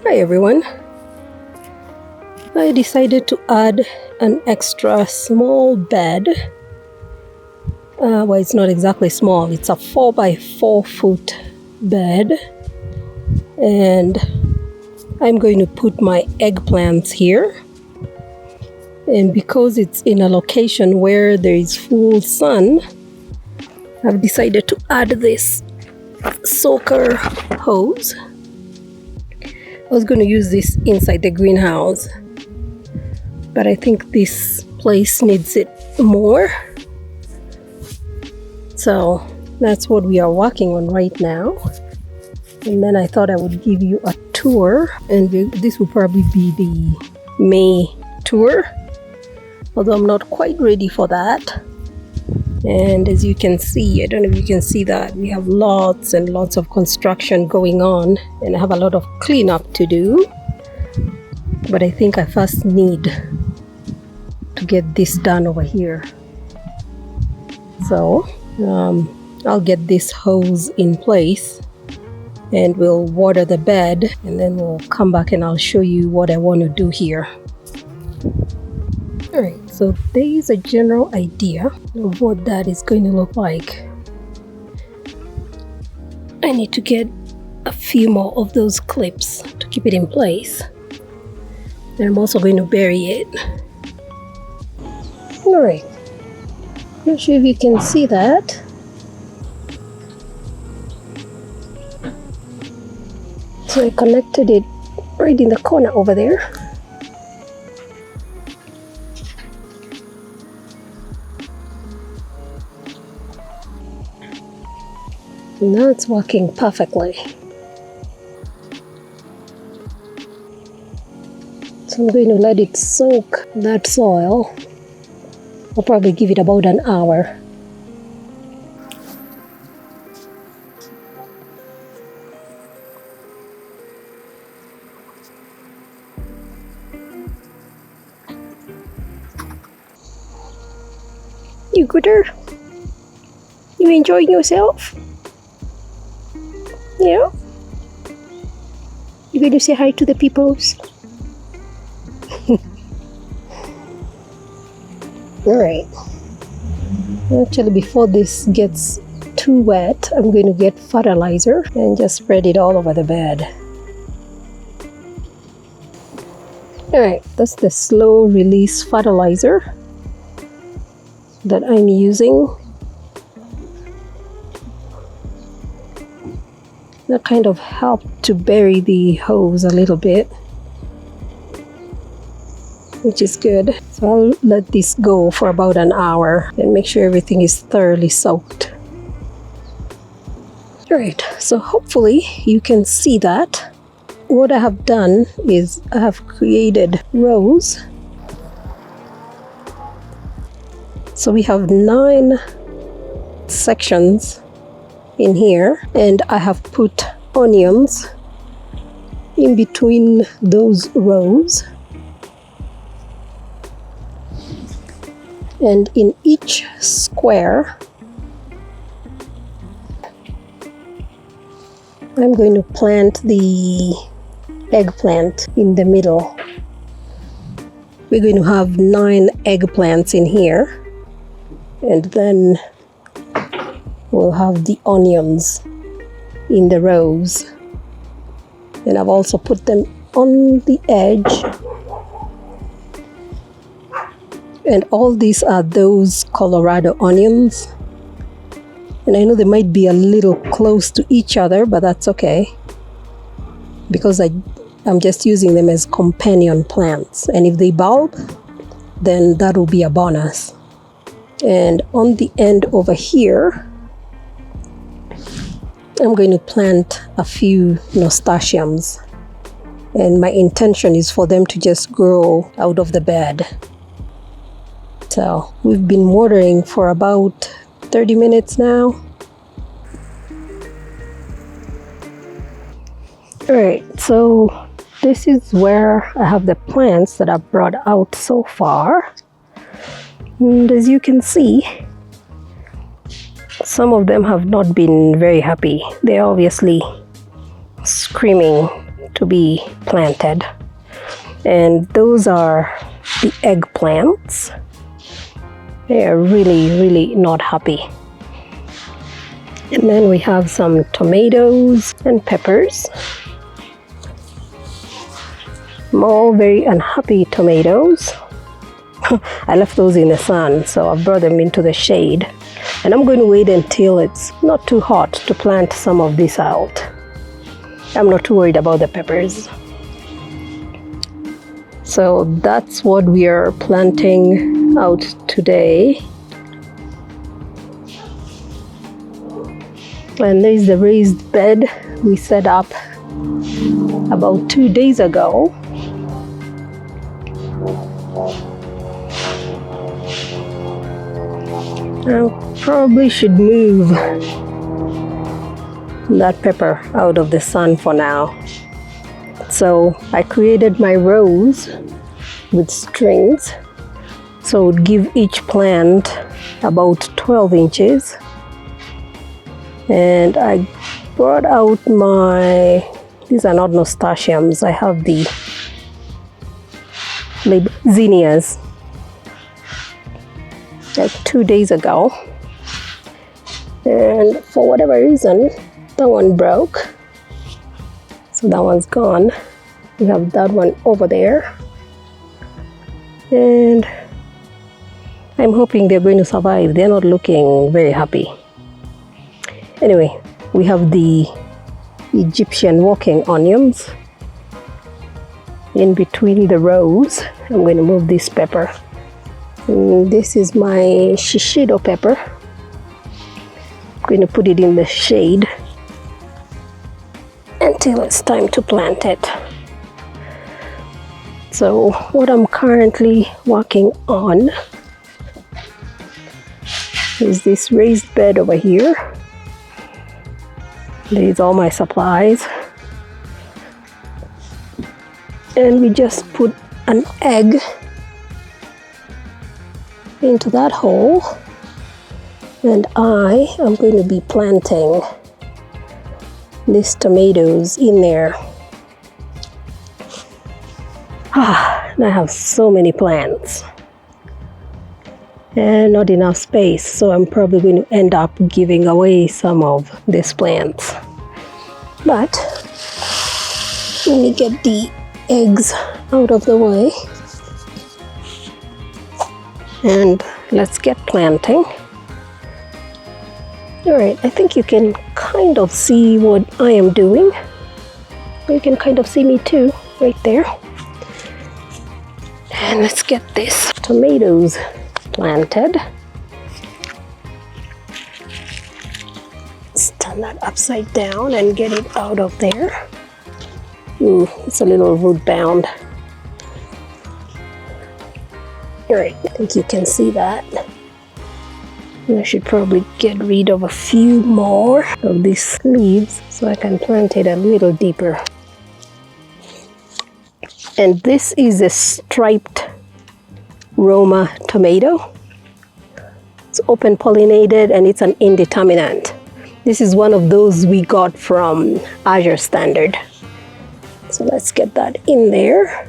Hi everyone. I decided to add an extra small bed. Well, it's not exactly small, it's a 4 by 4 foot bed, and I'm going to put my eggplants here. And because it's in a location where there is full sun, I've decided to add this soaker hose. I was going to use this inside the greenhouse, but I think this place needs it more. So that's what we are working on right now. And then I thought I would give you a tour, and this will probably be the May tour, although I'm not quite ready for that. And as you can see, I don't know if you can see that, we have lots and lots of construction going on, and I have a lot of cleanup to do. But I think I first need to get this done over here. So I'll get this hose in place and we'll water the bed, and then we'll come back and I'll show you what I want to do here. Alright, so there is a general idea of what that is going to look like. I need to get a few more of those clips to keep it in place. And I'm also going to bury it. Alright, not sure if you can see that. So I connected it right in the corner over there. Now it's working perfectly. So I'm going to let it soak that soil. I'll probably give it about an hour. You gooder? You enjoying yourself? Yeah? You going to say hi to the peoples? Alright. Actually, before this gets too wet, I'm going to get fertilizer and just spread it all over the bed. Alright, that's the slow release fertilizer that I'm using. That kind of helped to bury the hose a little bit, which is good. So I'll let this go for about an hour and make sure everything is thoroughly soaked. Alright, so hopefully you can see that. What I have done is I have created rows. So we have 9 sections in here, and I have put onions in between those rows, and in each square I'm going to plant the eggplant in the middle. We're going to have 9 eggplants in here, and then we'll have the onions in the rows. And I've also put them on the edge. And all these are those Colorado onions. And I know they might be a little close to each other, but that's okay, because I'm just using them as companion plants. And if they bulb, then that will be a bonus. And on the end over here, I'm going to plant a few Nasturtiums, and my intention is for them to just grow out of the bed. So we've been watering for about 30 minutes now. Alright, so this is where I have the plants that I've brought out so far. And as you can see, some of them have not been very happy. They're obviously screaming to be planted. And those are the eggplants. They are really not happy. And then we have some tomatoes and peppers. More very unhappy tomatoes. I left those in the sun, so I brought them into the shade. And I'm going to wait until it's not too hot to plant some of this out. I'm not too worried about the peppers. So that's what we are planting out today. And there's the raised bed we set up about 2 days ago. I probably should move that pepper out of the sun for now. So I created my rows with strings, so it would give each plant about 12 inches. And I brought out these are not Nasturtiums, I have the zinnias, like 2 days ago. And for whatever reason, that one broke. So that one's gone. We have that one over there. And I'm hoping they're going to survive. They're not looking very happy. Anyway, we have the Egyptian walking onions in between the rows. I'm going to move this pepper. And this is my shishido pepper. I'm going to put it in the shade until it's time to plant it. So what I'm currently working on is this raised bed over here. There's all my supplies. And we just put an egg into that hole. And I am going to be planting these tomatoes in there. And I have so many plants and not enough space, so I'm probably going to end up giving away some of these plants. But let me get the eggs out of the way and let's get planting. Alright, I think you can kind of see what I am doing. You can kind of see me too, right there. And let's get this tomatoes planted. Let's turn that upside down and get it out of there. Ooh, it's a little root bound. Alright, I think you can see that. And I should probably get rid of a few more of these leaves so I can plant it a little deeper. And this is a striped Roma tomato. It's open pollinated and it's an indeterminate. This is one of those we got from Azure Standard. So let's get that in there.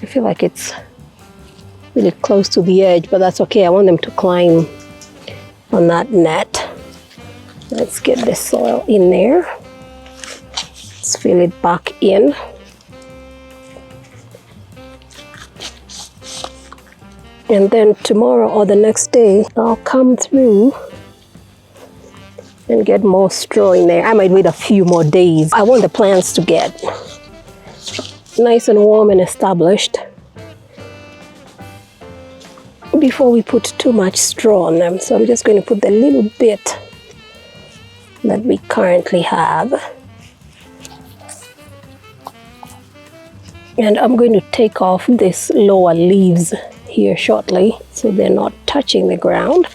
I feel like it's really close to the edge, but that's okay. I want them to climb on that net. Let's get the soil in there. Let's fill it back in. And then tomorrow or the next day, I'll come through and get more straw in there. I might wait a few more days. I want the plants to get nice and warm and established before we put too much straw on them. So I'm just going to put the little bit that we currently have. And I'm going to take off this lower leaves here shortly so they're not touching the ground.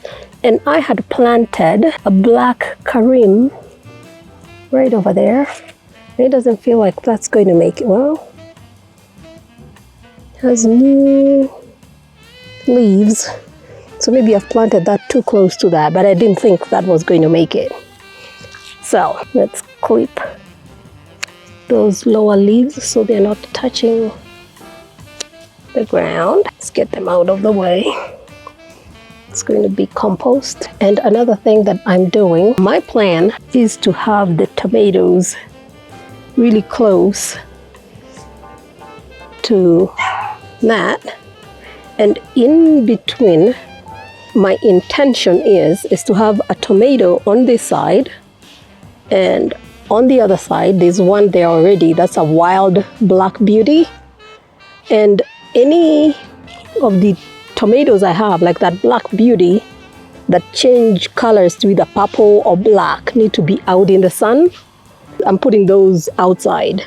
And I had planted a black Karim right over there. It doesn't feel like that's going to make it. Well, it has new leaves, so maybe I've planted that too close to that, but I didn't think that was going to make it. So let's clip those lower leaves so they're not touching the ground. Let's get them out of the way. It's going to be compost. And another thing that I'm doing, my plan is to have the tomatoes really close to that, and in between, my intention is to have a tomato on this side, and on the other side there's one there already that's a wild black beauty, and any of the tomatoes I have, like that black beauty that change colors to either purple or black, need to be out in the sun. I'm putting those outside.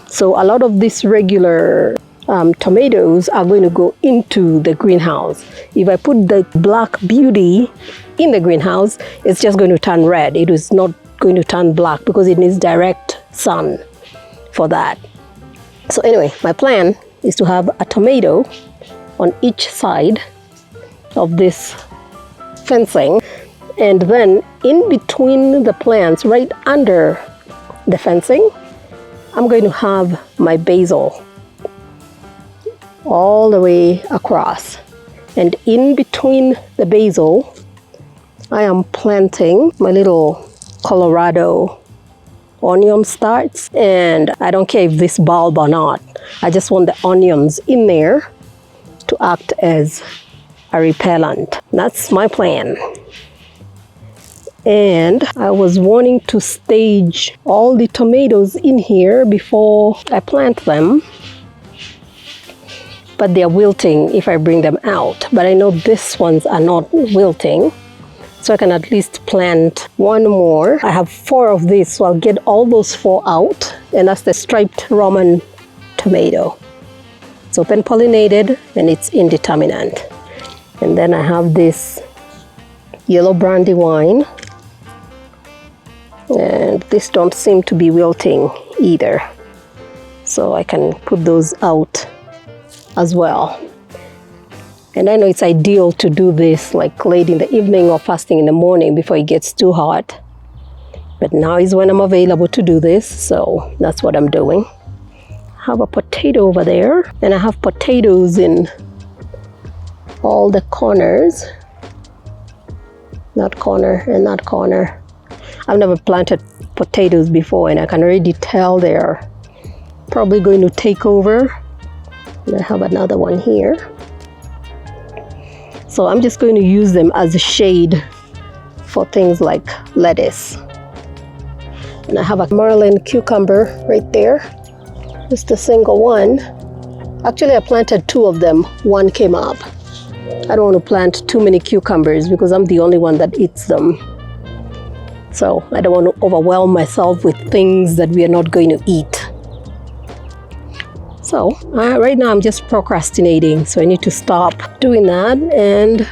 So a lot of these regular tomatoes are going to go into the greenhouse. If I put the black beauty in the greenhouse, it's just going to turn red. It is not going to turn black because it needs direct sun for that. So anyway, my plan is to have a tomato on each side of this fencing, and then in between the plants, right under the fencing, I'm going to have my basil all the way across, and in between the basil I am planting my little Colorado onion starts, and I don't care if this bulb or not, I just want the onions in there to act as a repellent. That's my plan. And I was wanting to stage all the tomatoes in here before I plant them, but they're wilting if I bring them out. But I know these ones are not wilting, so I can at least plant one more. I have 4 of these, so I'll get all those 4 out, and that's the striped Roman tomato. It's open pollinated and it's indeterminate. And then I have this yellow brandywine, and these don't seem to be wilting either, so I can put those out as well. And I know it's ideal to do this like late in the evening or fasting in the morning before it gets too hot, but now is when I'm available to do this, so that's what I'm doing. I have a potato over there, and I have potatoes in all the corners, that corner and that corner. I've never planted potatoes before, and I can already tell they're probably going to take over. And I have another one here. So I'm just going to use them as a shade for things like lettuce. And I have a Merlin cucumber right there, just a single one. Actually, I planted 2 of them, one came up. I don't want to plant too many cucumbers because I'm the only one that eats them. So I don't want to overwhelm myself with things that we are not going to eat. So right now I'm just procrastinating, so I need to stop doing that and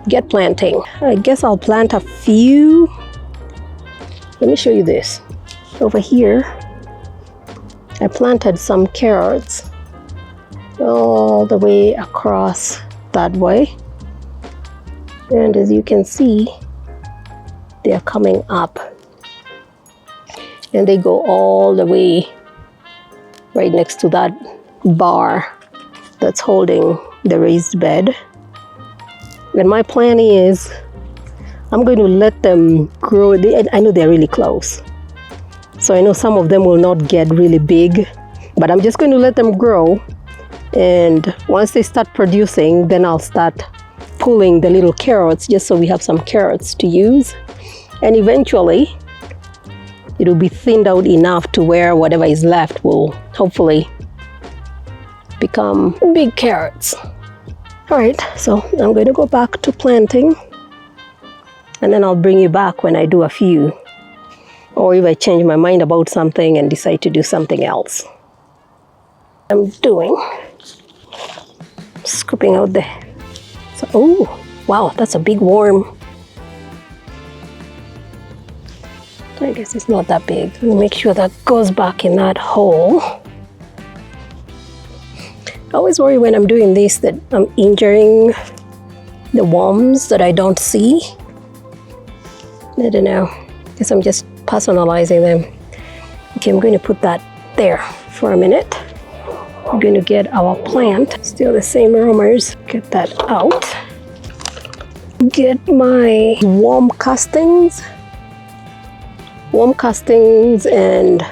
get planting. I guess I'll plant a few. Let me show you this. Over here, I planted some carrots all the way across that way. And as you can see, they are coming up. And they go all the way right next to that bar that's holding the raised bed. And my plan is I'm going to let them grow. I know they're really close, so I know some of them will not get really big, but I'm just going to let them grow, and once they start producing, then I'll start pulling the little carrots just so we have some carrots to use, and eventually it'll be thinned out enough to where whatever is left will hopefully become big carrots. All right, so I'm going to go back to planting, and then I'll bring you back when I do a few, or if I change my mind about something and decide to do something else. I'm doing scooping out the, so, oh wow, that's a big worm. I guess it's not that big. Let me make sure that goes back in that hole. I always worry when I'm doing this that I'm injuring the worms that I don't see. I don't know, I guess I'm just personalizing them. Okay, I'm going to put that there for a minute. We're going to get our plant, still the same aromas. Get that out. Get my worm castings and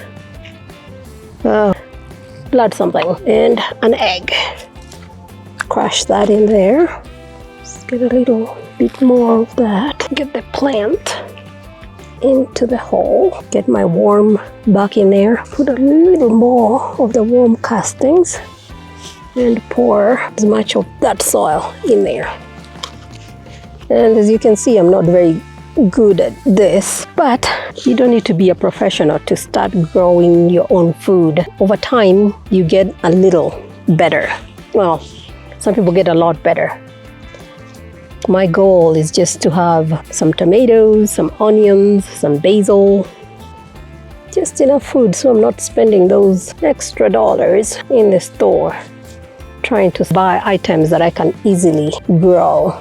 blood something and an egg. Crush that in there. Just get a little bit more of that. Get the plant into the hole. Get my worm back in there. Put a little more of the worm castings and pour as much of that soil in there. And as you can see, I'm not very good at this, but you don't need to be a professional to start growing your own food. Over time, you get a little better. Well, some people get a lot better. My goal is just to have some tomatoes, some onions, some basil, just enough food so I'm not spending those extra dollars in the store trying to buy items that I can easily grow.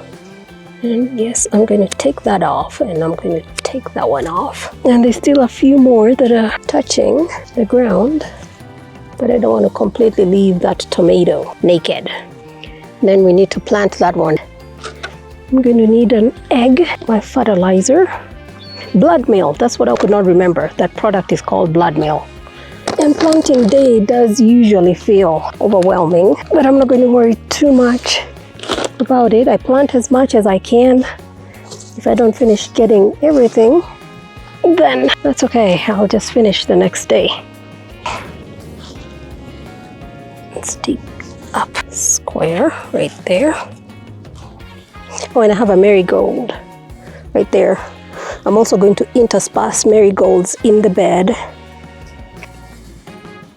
And yes, I'm going to take that off, and I'm going to take that one off. And there's still a few more that are touching the ground, but I don't want to completely leave that tomato naked. And then we need to plant that one. I'm going to need an egg, my fertilizer, blood meal. That's what I could not remember. That product is called blood meal. And planting day does usually feel overwhelming, but I'm not going to worry too much about it. I plant as much as I can. If I don't finish getting everything, then that's okay. I'll just finish the next day. Let's dig up square right there. Oh, and I have a marigold right there. I'm also going to intersperse marigolds in the bed.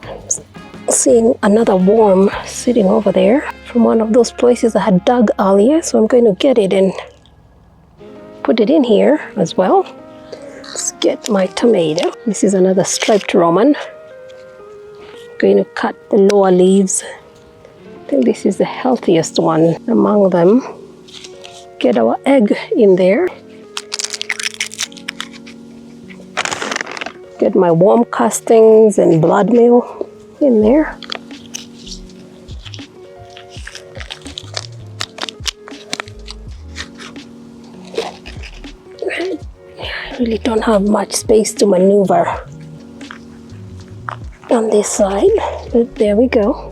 I'm seeing another worm sitting over there from one of those places I had dug earlier, so I'm going to get it and put it in here as well. Let's get my tomato. This is another striped Roman. I'm going to cut the lower leaves. I think this is the healthiest one among them. Get our egg in there. Get my worm castings and blood meal in there. I really don't have much space to maneuver on this side, but there we go.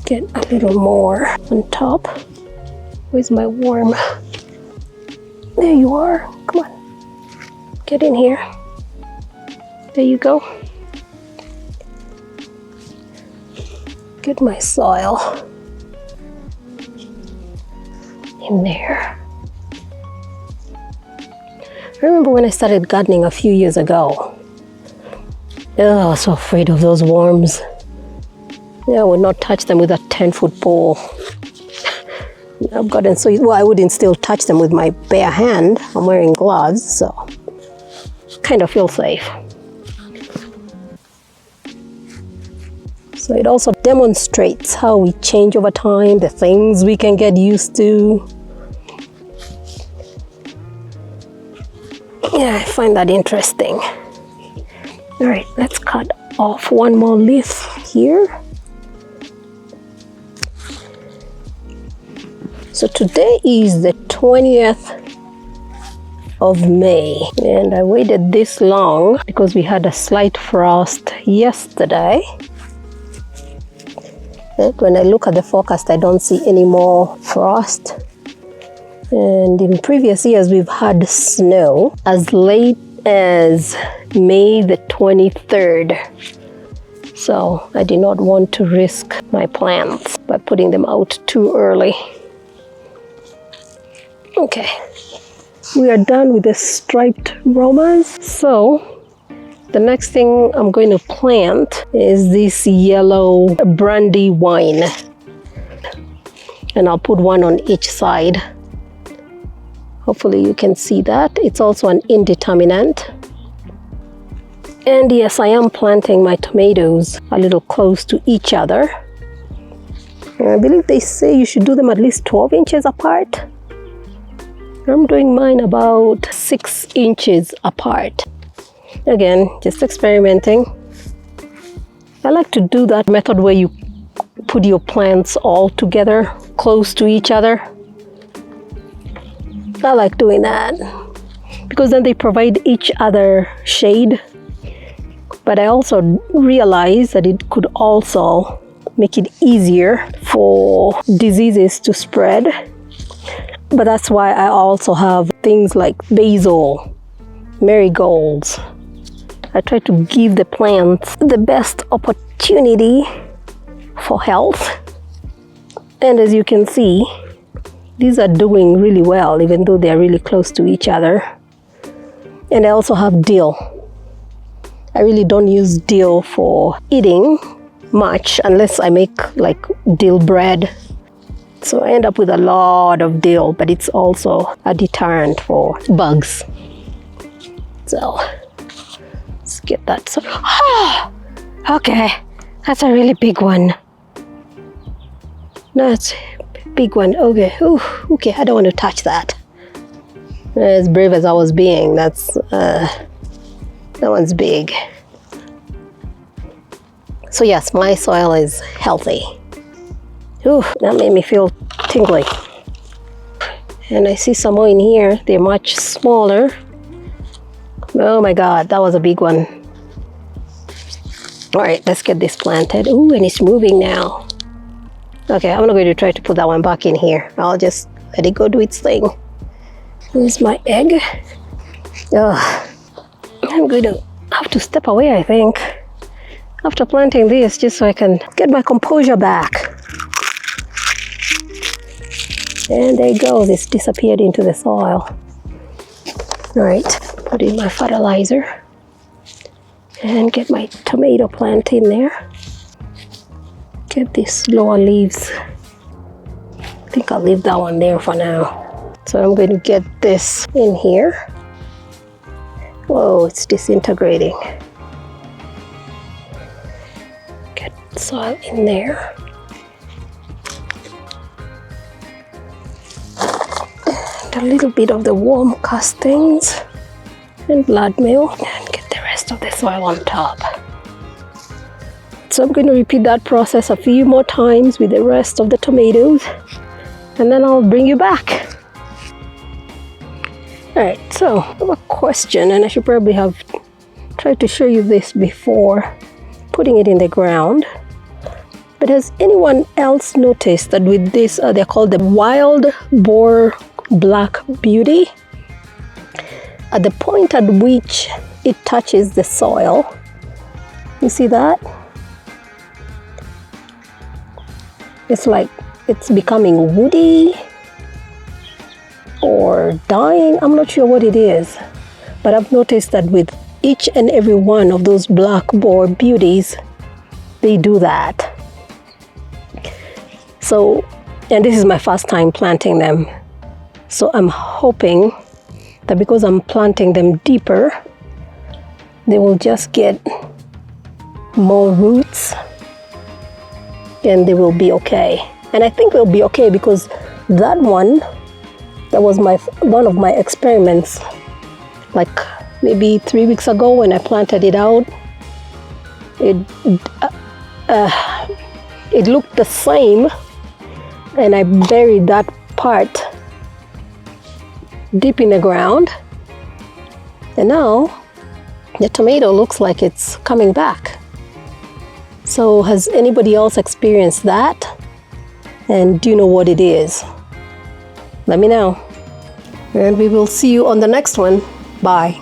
Get a little more on top. Where's my worm? There you are. Come on. Get in here. There you go. Get my soil in there. I remember when I started gardening a few years ago. Oh, I was so afraid of those worms. Yeah, I would not touch them with a 10-foot pole. I've gotten so, well, I wouldn't still touch them with my bare hand. I'm wearing gloves, so kind of feel safe. So it also demonstrates how we change over time, the things we can get used to. Yeah, I find that interesting. All right, let's cut off one more leaf here. So today is the 20th of May, and I waited this long because we had a slight frost yesterday. But when I look at the forecast, I don't see any more frost. And in previous years, we've had snow as late as May the 23rd. So I did not want to risk my plants by putting them out too early. Okay, we are done with the striped romas. So the next thing I'm going to plant is this yellow brandy wine. And I'll put one on each side. Hopefully you can see that. It's also an indeterminate. And yes, I am planting my tomatoes a little close to each other. And I believe they say you should do them at least 12 inches apart. I'm doing mine about 6 inches apart. Again, just experimenting. I like to do that method where you put your plants all together, close to each other. I like doing that because then they provide each other shade. But I also realized that it could also make it easier for diseases to spread. But that's why I also have things like basil, marigolds. I try to give the plants the best opportunity for health. And as you can see, these are doing really well, even though they're really close to each other. And I also have dill. I really don't use dill for eating much unless I make like dill bread. So I end up with a lot of dill, but it's also a deterrent for bugs. So let's get that. So, okay, that's a really big one. That's a big one. Okay, ooh, okay, I don't want to touch that. As brave as I was being, that one's big. So yes, my soil is healthy. Ooh, that made me feel tingly. And I see some more in here. They're much smaller. Oh my God, that was a big one. All right, let's get this planted. Ooh, and it's moving now. Okay, I'm not going to try to put that one back in here. I'll just let it go do its thing. Here's my egg. Ugh. I'm going to have to step away, I think, after planting this, just so I can get my composure back. And there it goes, it's disappeared into the soil. All right, put in my fertilizer and get my tomato plant in there. Get these lower leaves. I think I'll leave that one there for now. So I'm going to get this in here. Whoa, it's disintegrating. Get soil in there. And a little bit of the warm castings and blood meal, and get the rest of the soil on top. So I'm going to repeat that process a few more times with the rest of the tomatoes, and then I'll bring you back. Alright, so I have a question, and I should probably have tried to show you this before putting it in the ground. But has anyone else noticed that with this, they're called the wild boar black beauty? At the point at which it touches the soil, you see that? It's like it's becoming woody or dying. I'm not sure what it is, but I've noticed that with each and every one of those black boar beauties, they do that. So, and this is my first time planting them. So I'm hoping that because I'm planting them deeper, they will just get more roots and they will be okay. And I think they'll be okay because that one, that was one of my experiments, like maybe 3 weeks ago when I planted it out. It looked the same, and I buried that part deep in the ground, and now the tomato looks like it's coming back. So has anybody else experienced that? And do you know what it is? Let me know. And we will see you on the next one. Bye.